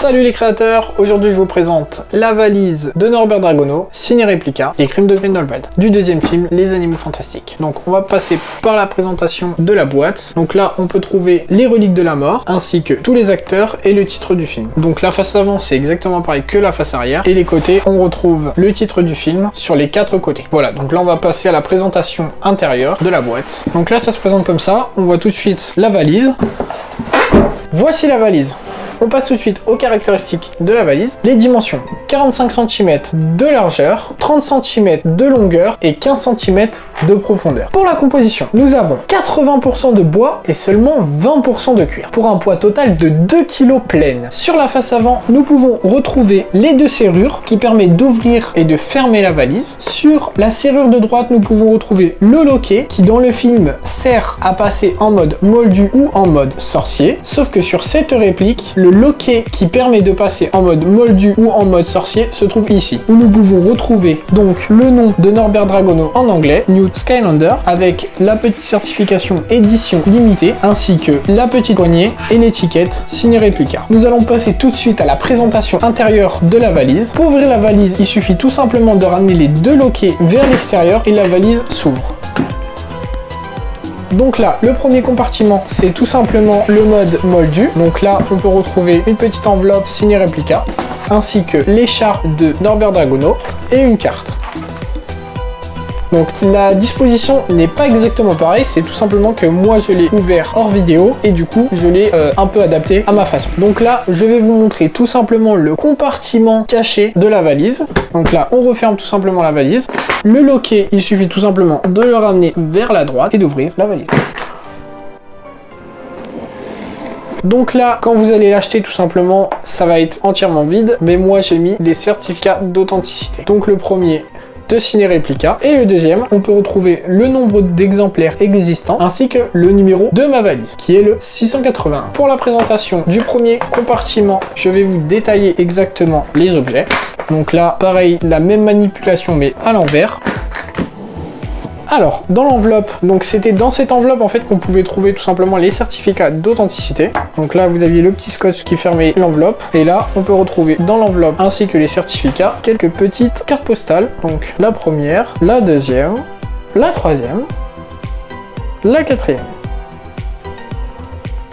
Salut les créateurs, aujourd'hui je vous présente la valise de Norbert Dragono, signée Réplica, Les Crimes de Grindelwald, du deuxième film Les Animaux Fantastiques. Donc on va passer par la présentation de la boîte. Donc là on peut trouver les reliques de la mort, ainsi que tous les acteurs et le titre du film. Donc la face avant c'est exactement pareil que la face arrière, et les côtés on retrouve le titre du film sur les 4 côtés. Voilà, donc là on va passer à la présentation intérieure de la boîte. Donc là ça se présente comme ça, on voit tout de suite la valise. Voici la valise. On passe tout de suite aux caractéristiques de la valise. Les dimensions, 45 cm de largeur, 30 cm de longueur et 15 cm de profondeur. Pour la composition, nous avons 80% de bois et seulement 20% de cuir, pour un poids total de 2 kg pleine. Sur la face avant, nous pouvons retrouver les deux serrures qui permettent d'ouvrir et de fermer la valise. Sur la serrure de droite, nous pouvons retrouver le loquet qui dans le film sert à passer en mode moldu ou en mode sorcier, sauf que sur cette réplique, le loquet qui permet de passer en mode moldu ou en mode sorcier se trouve ici, où nous pouvons retrouver donc le nom de Norbert Dragono en anglais, Newt Skylander, avec la petite certification édition limitée, ainsi que la petite poignée et l'étiquette signée Réplica. Nous allons passer tout de suite à la présentation intérieure de la valise. Pour ouvrir la valise, il suffit tout simplement de ramener les deux loquets vers l'extérieur et la valise s'ouvre. Donc là, le premier compartiment, c'est tout simplement le mode moldu. Donc là, on peut retrouver une petite enveloppe signée Réplica, ainsi que l'écharpe de Norbert Dragono et une carte. Donc la disposition n'est pas exactement pareille, c'est tout simplement que moi je l'ai ouvert hors vidéo et du coup je l'ai un peu adapté à ma façon. Donc là je vais vous montrer tout simplement le compartiment caché de la valise. Donc là on referme tout simplement la valise. Le loquet, il suffit tout simplement de le ramener vers la droite et d'ouvrir la valise. Donc là, quand vous allez l'acheter tout simplement, ça va être entièrement vide, mais moi j'ai mis des certificats d'authenticité. Donc le premier, de signée Réplica, et le deuxième, on peut retrouver le nombre d'exemplaires existants ainsi que le numéro de ma valise qui est le 681. Pour la présentation du premier compartiment, je vais vous détailler exactement les objets. Donc là, pareil, la même manipulation mais à l'envers. Alors, dans l'enveloppe, donc c'était dans cette enveloppe en fait qu'on pouvait trouver tout simplement les certificats d'authenticité. Donc là, vous aviez le petit scotch qui fermait l'enveloppe. Et là, on peut retrouver dans l'enveloppe ainsi que les certificats, quelques petites cartes postales. Donc la première, la deuxième, la troisième, la quatrième.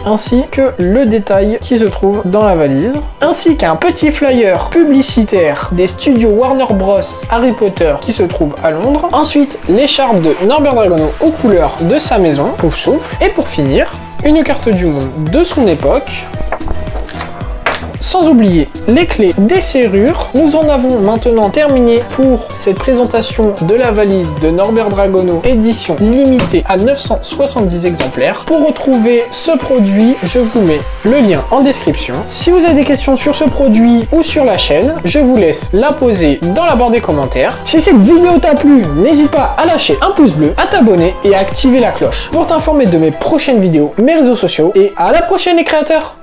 Ainsi que le détail qui se trouve dans la valise, ainsi qu'un petit flyer publicitaire des studios Warner Bros Harry Potter qui se trouve à Londres. Ensuite, l'écharpe de Norbert Dragono aux couleurs de sa maison, Poufsouffle. Et pour finir, une carte du monde de son époque. Sans oublier les clés des serrures. Nous en avons maintenant terminé pour cette présentation de la valise de Norbert Dragono, édition limitée à 970 exemplaires. Pour retrouver ce produit, je vous mets le lien en description. Si vous avez des questions sur ce produit ou sur la chaîne, je vous laisse la poser dans la barre des commentaires. Si cette vidéo t'a plu, n'hésite pas à lâcher un pouce bleu, à t'abonner et à activer la cloche pour t'informer de mes prochaines vidéos, mes réseaux sociaux, et à la prochaine les créateurs!